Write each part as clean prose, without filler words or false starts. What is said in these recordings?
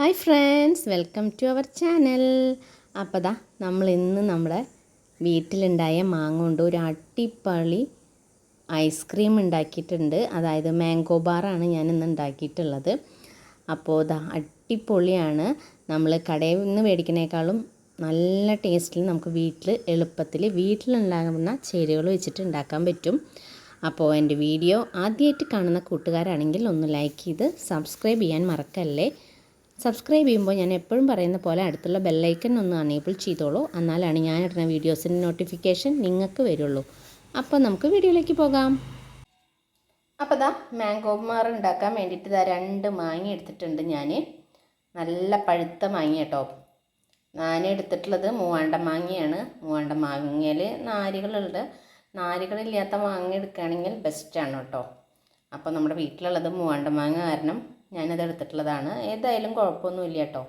Hi friends, welcome to our channel. അപ്പോൾ ദാ നമ്മൾ ഇന്ന് നമ്മുടെ വീട്ടിലുണ്ടായ മാങ്ങ കൊണ്ട് ഒരു അടിപൊളി ഐസ്ക്രീം ഉണ്ടാക്കിയിട്ടുണ്ട്. അതായത് മാംഗോ ബാറാണ് ഞാൻ ഇന്ന് ഉണ്ടാക്കിയിട്ടുള്ളത്. അപ്പോൾ ദാ അടിപൊളിയാണ്. നമ്മൾ കടയിൽ നിന്ന് മേടിക്കുന്നതിനേക്കാളും നല്ല ടേസ്റ്റിൽ നമുക്ക് വീട്ടിലുണ്ടാകുന്ന ചേരുവകൾ വെച്ചിട്ട് ഉണ്ടാക്കാൻ പറ്റും. അപ്പോൾ എൻ്റെ വീഡിയോ ആദ്യമായിട്ട് കാണുന്ന കൂട്ടുകാരാണെങ്കിൽ ഒന്ന് ലൈക്ക് ചെയ്ത് സബ്സ്ക്രൈബ് ചെയ്യാൻ മറക്കല്ലേ. സബ്സ്ക്രൈബ് ചെയ്യുമ്പോൾ ഞാൻ എപ്പോഴും പറയുന്ന പോലെ അടുത്തുള്ള ബെല്ലൈക്കൺ ഒന്ന് അനേബിൾ ചെയ്തോളൂ. എന്നാലാണ് ഞാൻ ഇടുന്ന വീഡിയോസിൻ്റെ നോട്ടിഫിക്കേഷൻ നിങ്ങൾക്ക് വരുള്ളൂ. അപ്പോൾ നമുക്ക് വീഡിയോയിലേക്ക് പോകാം. അപ്പോൾ ദാ മാംഗോ ബാർ ഉണ്ടാക്കാൻ വേണ്ടിയിട്ട് ഇതാ 2 മാങ്ങ എടുത്തിട്ടുണ്ട്. ഞാൻ നല്ല പഴുത്ത മാങ്ങ കേട്ടോ. ഞാൻ എടുത്തിട്ടുള്ളത് മൂവാണ്ട മാങ്ങയാണ്. മൂവാണ്ട മാങ്ങയിൽ നാരുകളില്ലാത്ത മാങ്ങ എടുക്കുകയാണെങ്കിൽ ബെസ്റ്റാണ് കേട്ടോ. അപ്പോൾ നമ്മുടെ വീട്ടിലുള്ളത് മൂവാണ്ട മാങ്ങ കാരണം ഞാനത് എടുത്തിട്ടുള്ളതാണ്. ഏതായാലും കുഴപ്പമൊന്നുമില്ല കേട്ടോ.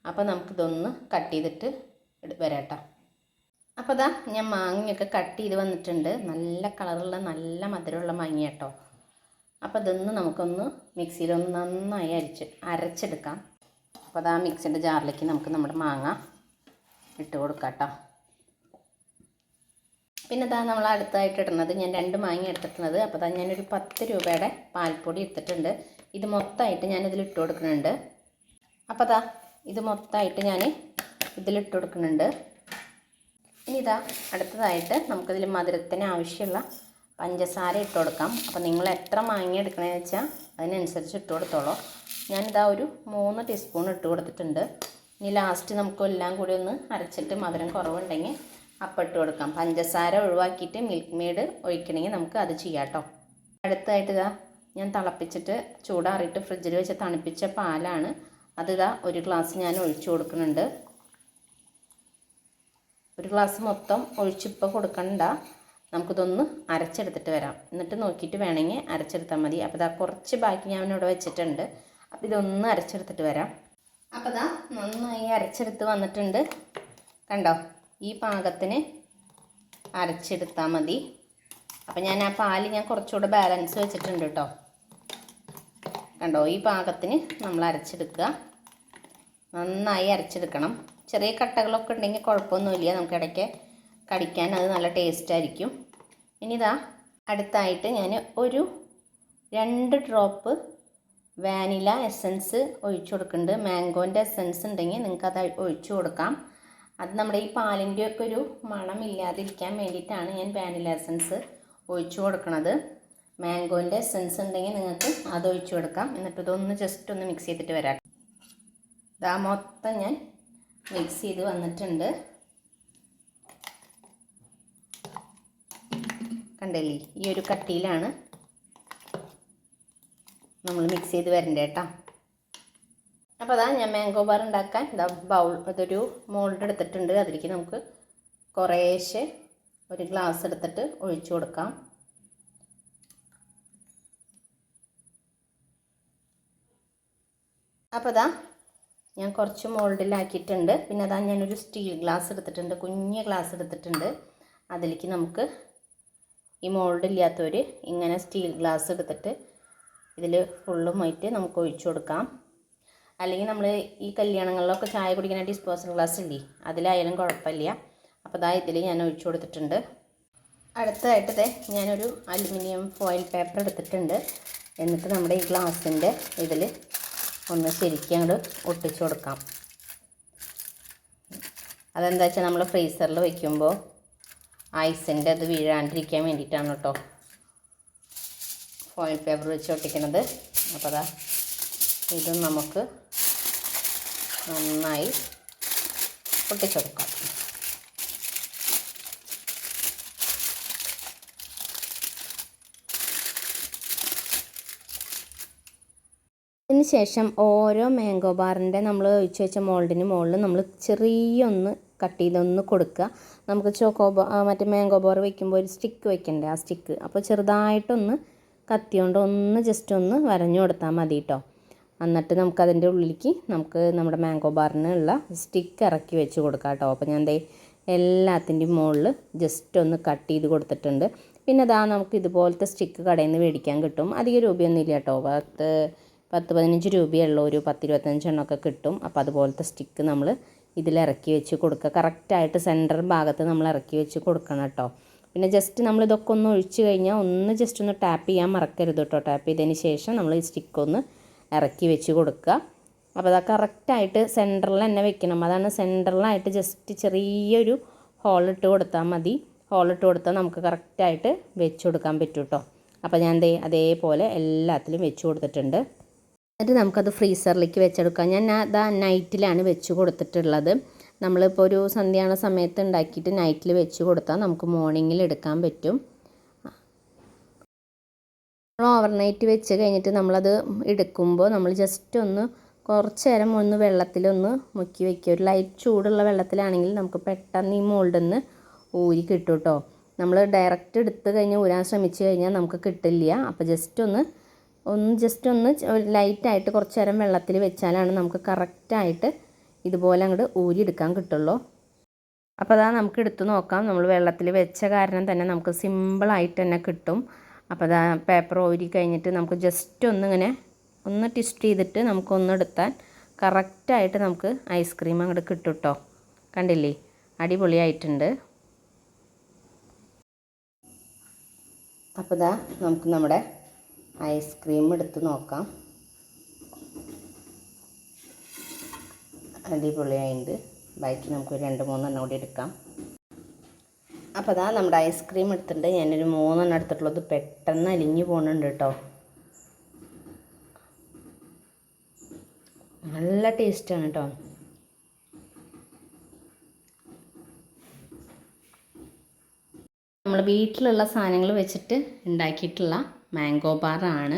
അപ്പോൾ നമുക്കിതൊന്ന് കട്ട് ചെയ്തിട്ട് വരാം കേട്ടോ. അപ്പോൾ ദാ ഞാൻ മാങ്ങയൊക്കെ കട്ട് ചെയ്ത് വന്നിട്ടുണ്ട്. നല്ല കളറുള്ള നല്ല മധുരമുള്ള മാങ്ങ കേട്ടോ. അപ്പോൾ ഇതൊന്ന് നമുക്കൊന്ന് മിക്സിയിലൊന്ന് നന്നായി അരച്ചെടുക്കാം. അപ്പോൾ അതാ മിക്സിൻ്റെ ജാറിലേക്ക് നമുക്ക് നമ്മുടെ മാങ്ങ ഇട്ട് കൊടുക്കാം കേട്ടോ. പിന്നെ ഇതാ നമ്മൾ അടുത്തായിട്ട് ഇടുന്നത് ഞാൻ 2 മാങ്ങ എടുത്തിട്ടുള്ളത്. അപ്പോൾ അതാ ഞാനൊരു 10 രൂപയുടെ പാൽപ്പൊടി എടുത്തിട്ടുണ്ട്. ഇത് മൊത്തമായിട്ട് ഞാനിതിൽ ഇട്ട് കൊടുക്കുന്നുണ്ട്. അപ്പോൾ അതാ ഇത് മൊത്തമായിട്ട് ഞാൻ ഇതിലിട്ട് കൊടുക്കുന്നുണ്ട്. ഇനി ഇതാ അടുത്തതായിട്ട് നമുക്കിതിൽ മധുരത്തിന് ആവശ്യമുള്ള പഞ്ചസാര ഇട്ട് കൊടുക്കാം. അപ്പോൾ നിങ്ങൾ എത്ര മാങ്ങ എടുക്കണമെന്ന് വെച്ചാൽ അതിനനുസരിച്ച് ഇട്ട് കൊടുത്തോളൂ. ഞാനിതാ ഒരു 3 ടീസ്പൂൺ ഇട്ട് കൊടുത്തിട്ടുണ്ട്. ഇനി ലാസ്റ്റ് നമുക്ക് എല്ലാം കൂടി ഒന്ന് അരച്ചിട്ട് മധുരം കുറവുണ്ടെങ്കിൽ അപ്പം ഇട്ട് കൊടുക്കാം. പഞ്ചസാര ഒഴിവാക്കിയിട്ട് മിൽക്ക് മെയ്ഡ് ഒഴിക്കണമെങ്കിൽ നമുക്ക് അത് ചെയ്യാം കേട്ടോ. അടുത്തായിട്ട് ഇതാ ഞാൻ തിളപ്പിച്ചിട്ട് ചൂടാറിയിട്ട് ഫ്രിഡ്ജിൽ വെച്ച് തണുപ്പിച്ച പാലാണ്. അതിതാ 1 ഗ്ലാസ് ഞാൻ ഒഴിച്ചു കൊടുക്കുന്നുണ്ട്. 1 ഗ്ലാസ് മൊത്തം ഒഴിച്ചിപ്പോൾ കൊടുക്കണ്ട. നമുക്കിതൊന്ന് അരച്ചെടുത്തിട്ട് വരാം. എന്നിട്ട് നോക്കിയിട്ട് വേണമെങ്കിൽ അരച്ചെടുത്താൽ മതി. അപ്പോൾ ഇതാ കുറച്ച് ബാക്കി ഞാൻ ഇവിടെ വെച്ചിട്ടുണ്ട്. അപ്പോൾ ഇതൊന്ന് അരച്ചെടുത്തിട്ട് വരാം. അപ്പോൾ ഇതാ നന്നായി അരച്ചെടുത്ത് വന്നിട്ടുണ്ട്. കണ്ടോ, ഈ പാകത്തിന് അരച്ചെടുത്താൽ മതി. അപ്പോൾ ഞാൻ ആ പാല് കുറച്ചുകൂടെ ബാലൻസ് വെച്ചിട്ടുണ്ട് കേട്ടോ. കണ്ടോ, ഈ പാകത്തിന് നമ്മൾ അരച്ചെടുക്കുക. നന്നായി അരച്ചെടുക്കണം. ചെറിയ കട്ടകളൊക്കെ ഉണ്ടെങ്കിൽ കുഴപ്പമൊന്നുമില്ല. നമുക്ക് ഇടയ്ക്ക് കടിക്കാൻ അത് നല്ല ടേസ്റ്റ് ആയിരിക്കും. ഇനി ഇതാ അടുത്തായിട്ട് ഞാൻ ഒരു 2 ഡ്രോപ്പ് വാനില എസൻസ് ഒഴിച്ചു കൊടുക്കുന്നുണ്ട്. മാംഗോൻ്റെ എസൻസ് ഉണ്ടെങ്കിൽ നിങ്ങൾക്കത് ഒഴിച്ചു കൊടുക്കാം. അത് നമ്മുടെ ഈ പാലിൻ്റെയൊക്കെ ഒരു മണമില്ലാതിരിക്കാൻ വേണ്ടിയിട്ടാണ് ഞാൻ വാനില എസൻസ് ഒഴിച്ചു കൊടുക്കുന്നത്. മാംഗോൻ്റെ എസൻസ് ഉണ്ടെങ്കിൽ നിങ്ങൾക്ക് അത് ഒഴിച്ചു കൊടുക്കാം. എന്നിട്ട് ഇതൊന്ന് ജസ്റ്റ് ഒന്ന് മിക്സ് ചെയ്തിട്ട് വരാം. ഇതാ മൊത്തം ഞാൻ മിക്സ് ചെയ്ത് വന്നിട്ടുണ്ട്. കണ്ടില്ലേ, ഈ ഒരു കട്ടിയിലാണ് നമ്മൾ മിക്സ് ചെയ്ത് വരണ്ടേ കേട്ടോ. അപ്പോൾ അതാ ഞാൻ മാംഗോ ബാർ ഉണ്ടാക്കാൻ അതൊരു മോൾഡ് എടുത്തിട്ടുണ്ട്. അതിലേക്ക് നമുക്ക് കുറേശ്ശെ 1 ഗ്ലാസ് എടുത്തിട്ട് ഒഴിച്ചു കൊടുക്കാം. അപ്പോൾ അതാ ഞാൻ കുറച്ച് മോൾഡിലാക്കിയിട്ടുണ്ട്. പിന്നെ അതാ ഞാനൊരു സ്റ്റീൽ ഗ്ലാസ് എടുത്തിട്ടുണ്ട്, കുഞ്ഞ് ഗ്ലാസ് എടുത്തിട്ടുണ്ട്. അതിലേക്ക് നമുക്ക് ഈ മോൾഡ് ഇല്ലാത്തവർ ഇങ്ങനെ സ്റ്റീൽ ഗ്ലാസ് എടുത്തിട്ട് ഇതിൽ ഫുള്ളുമായിട്ട് നമുക്ക് ഒഴിച്ചു കൊടുക്കാം. അല്ലെങ്കിൽ നമ്മൾ ഈ കല്യാണങ്ങളിലൊക്കെ ചായ കുടിക്കുന്ന ഡിസ്പോസൽ ഗ്ലാസ് ഇല്ലേ, അതിലായാലും കുഴപ്പമില്ല. അപ്പോൾ അതാ ഇതിൽ ഞാൻ ഒഴിച്ചു കൊടുത്തിട്ടുണ്ട്. അടുത്തതായിട്ട് ഞാനൊരു അലുമിനിയം ഫോയിൽ പേപ്പർ എടുത്തിട്ടുണ്ട്. എന്നിട്ട് നമ്മുടെ ഈ ഗ്ലാസിൻ്റെ ഇതിൽ ഒന്ന് ശരിക്കും അങ്ങോട്ട് ഒട്ടിച്ചു കൊടുക്കാം. അതെന്താ വെച്ചാൽ നമ്മൾ ഫ്രീസറിൽ വയ്ക്കുമ്പോൾ ഐസിൻ്റെ അത് വീഴാണ്ടിരിക്കാൻ വേണ്ടിയിട്ടാണ് കേട്ടോ ഫോയിൽ പേപ്പർ വെച്ച് ഒട്ടിക്കുന്നത്. അപ്പോൾ അതാ ഇതും നമുക്ക് നന്നായി ഒട്ടിച്ചെടുക്കാം. അതിന് ശേഷം ഓരോ മാംഗോ ബാറിൻ്റെ നമ്മൾ ഒഴിച്ച് വെച്ച മോൾഡിന് മുകളിൽ നമ്മൾ ചെറിയൊന്ന് കട്ട് ചെയ്തൊന്ന് കൊടുക്കുക. നമുക്ക് മറ്റേ മാംഗോ ബാർ വയ്ക്കുമ്പോൾ ഒരു സ്റ്റിക്ക് വയ്ക്കണ്ടേ, ആ സ്റ്റിക്ക് അപ്പോൾ ചെറുതായിട്ടൊന്ന് കത്തിയോണ്ട് ഒന്ന് ജസ്റ്റ് ഒന്ന് വരഞ്ഞു കൊടുത്താൽ മതി കേട്ടോ. എന്നിട്ട് നമുക്കതിൻ്റെ ഉള്ളിലേക്ക് നമ്മുടെ മാംഗോ ബാറിനുള്ള സ്റ്റിക്ക് ഇറക്കി വെച്ച് കൊടുക്കാം കേട്ടോ. അപ്പോൾ ഞാൻ എല്ലാത്തിൻ്റെയും മുകളിൽ ജസ്റ്റ് ഒന്ന് കട്ട് ചെയ്ത് കൊടുത്തിട്ടുണ്ട്. പിന്നെ നമുക്ക് ഇതുപോലത്തെ സ്റ്റിക്ക് കടയിൽ നിന്ന് മേടിക്കാൻ കിട്ടും. അധികം രൂപയൊന്നും ഇല്ല കേട്ടോ. 10-15 രൂപയുള്ള ഒരു 10-25 എണ്ണമൊക്കെ കിട്ടും. അപ്പോൾ അതുപോലത്തെ സ്റ്റിക്ക് നമ്മൾ ഇതിലിറക്കി വെച്ച് കൊടുക്കുക. കറക്റ്റായിട്ട് സെൻറ്റർ ഭാഗത്ത് നമ്മൾ ഇറക്കി വെച്ച് കൊടുക്കണം കേട്ടോ. പിന്നെ ജസ്റ്റ് നമ്മളിതൊക്കെ ഒന്ന് ഒഴിച്ച് കഴിഞ്ഞാൽ ഒന്ന് ജസ്റ്റ് ഒന്ന് ടാപ്പ് ചെയ്യാൻ മറക്കരുത് കേട്ടോ. ടാപ്പ് ചെയ്തതിന് ശേഷം നമ്മൾ ഈ സ്റ്റിക്കൊന്ന് ഇറക്കി വെച്ച് കൊടുക്കുക. അപ്പോൾ അത് കറക്റ്റായിട്ട് സെൻറ്ററിൽ തന്നെ വെക്കണം. അതാണ് സെൻറ്ററിലായിട്ട് ജസ്റ്റ് ചെറിയൊരു ഹോളിട്ട് കൊടുത്താൽ മതി. ഹോളിട്ട് കൊടുത്താൽ നമുക്ക് കറക്റ്റായിട്ട് വെച്ച് കൊടുക്കാൻ പറ്റും കേട്ടോ. അപ്പോൾ ഞാൻ അതേപോലെ എല്ലാത്തിലും വെച്ച് കൊടുത്തിട്ടുണ്ട്. എന്നിട്ട് നമുക്കത് ഫ്രീസറിലേക്ക് വെച്ചെടുക്കാം. ഞാൻ അതാ നൈറ്റിലാണ് വെച്ച് കൊടുത്തിട്ടുള്ളത്. നമ്മളിപ്പോൾ ഒരു സന്ധ്യാണ സമയത്ത് ഉണ്ടാക്കിയിട്ട് നൈറ്റിൽ വെച്ച് കൊടുത്താൽ നമുക്ക് മോർണിംഗിൽ എടുക്കാൻ പറ്റും. ഓവർനൈറ്റ് വെച്ച് കഴിഞ്ഞിട്ട് നമ്മളത് എടുക്കുമ്പോൾ നമ്മൾ ജസ്റ്റ് ഒന്ന് കുറച്ച് നേരം ഒന്ന് വെള്ളത്തിലൊന്ന് മുക്കി വയ്ക്കുക. ഒരു ലൈറ്റ് ചൂടുള്ള വെള്ളത്തിലാണെങ്കിൽ നമുക്ക് പെട്ടെന്ന് ഈ മോൾഡിൽ നിന്ന് ഊരി കിട്ടും കേട്ടോ. നമ്മൾ ഡയറക്റ്റ് എടുത്ത് കഴിഞ്ഞാൽ ഊരാൻ ശ്രമിച്ചു കഴിഞ്ഞാൽ നമുക്ക് കിട്ടില്ല. അപ്പോൾ ജസ്റ്റ് ഒന്ന് ലൈറ്റായിട്ട് കുറച്ച് നേരം വെള്ളത്തിൽ വെച്ചാലാണ് നമുക്ക് കറക്റ്റായിട്ട് ഇതുപോലെ അങ്ങോട്ട് ഊരിയെടുക്കാൻ കിട്ടുള്ളൂ. അപ്പോൾ അതാ നമുക്ക് എടുത്ത് നോക്കാം. നമ്മൾ വെള്ളത്തിൽ വെച്ച കാരണം തന്നെ നമുക്ക് സിമ്പിളായിട്ട് തന്നെ കിട്ടും. അപ്പോൾ അതാ പേപ്പർ ഊരി കഴിഞ്ഞിട്ട് നമുക്ക് ജസ്റ്റ് ഒന്ന് ട്വിസ്റ്റ് ചെയ്തിട്ട് നമുക്കൊന്നെടുത്താൽ കറക്റ്റായിട്ട് നമുക്ക് ഐസ്ക്രീം അങ്ങോട്ട് കിട്ടും കേട്ടോ. കണ്ടില്ലേ, അടിപൊളിയായിട്ടുണ്ട്. അപ്പോൾ ഇതാ നമുക്ക് നമ്മുടെ ഐസ്ക്രീം എടുത്ത് നോക്കാം. അടിപൊളിയായിട്ടുണ്ട്. ബാക്കി നമുക്ക് 2-3 എണ്ണം കൂടി എടുക്കാം. അപ്പോൾ അതാ നമ്മുടെ ഐസ്ക്രീം എടുത്തിട്ടുണ്ട്. ഞാനൊരു 3 എണ്ണം എടുത്തിട്ടുള്ളത് പെട്ടെന്ന് അലിഞ്ഞു പോകുന്നുണ്ട് കേട്ടോ. നല്ല ടേസ്റ്റാണ് കേട്ടോ. നമ്മൾ വീട്ടിലുള്ള സാധനങ്ങൾ വെച്ചിട്ട് ഉണ്ടാക്കിയിട്ടുള്ള മാംഗോ ബാറാണ്.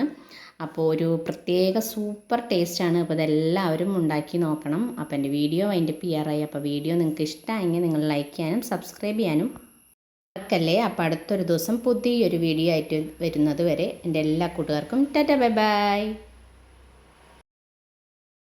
അപ്പോൾ ഒരു പ്രത്യേക സൂപ്പർ ടേസ്റ്റാണ്. അപ്പോൾ ഇതെല്ലാവരും ഉണ്ടാക്കി നോക്കണം. അപ്പോൾ എൻ്റെ വീഡിയോ അതിൻ്റെ PR-ആയി. അപ്പോൾ വീഡിയോ നിങ്ങൾക്ക് ഇഷ്ടമായെങ്കിൽ നിങ്ങൾ ലൈക്ക് ചെയ്യാനും സബ്സ്ക്രൈബ് ചെയ്യാനും മറക്കല്ലേ. അപ്പോൾ അടുത്തൊരു ദിവസം പുതിയൊരു വീഡിയോ ആയിട്ട് വരുന്നത് വരെ എൻ്റെ എല്ലാ കൂട്ടുകാർക്കും ടാറ്റാ ബൈ ബൈ.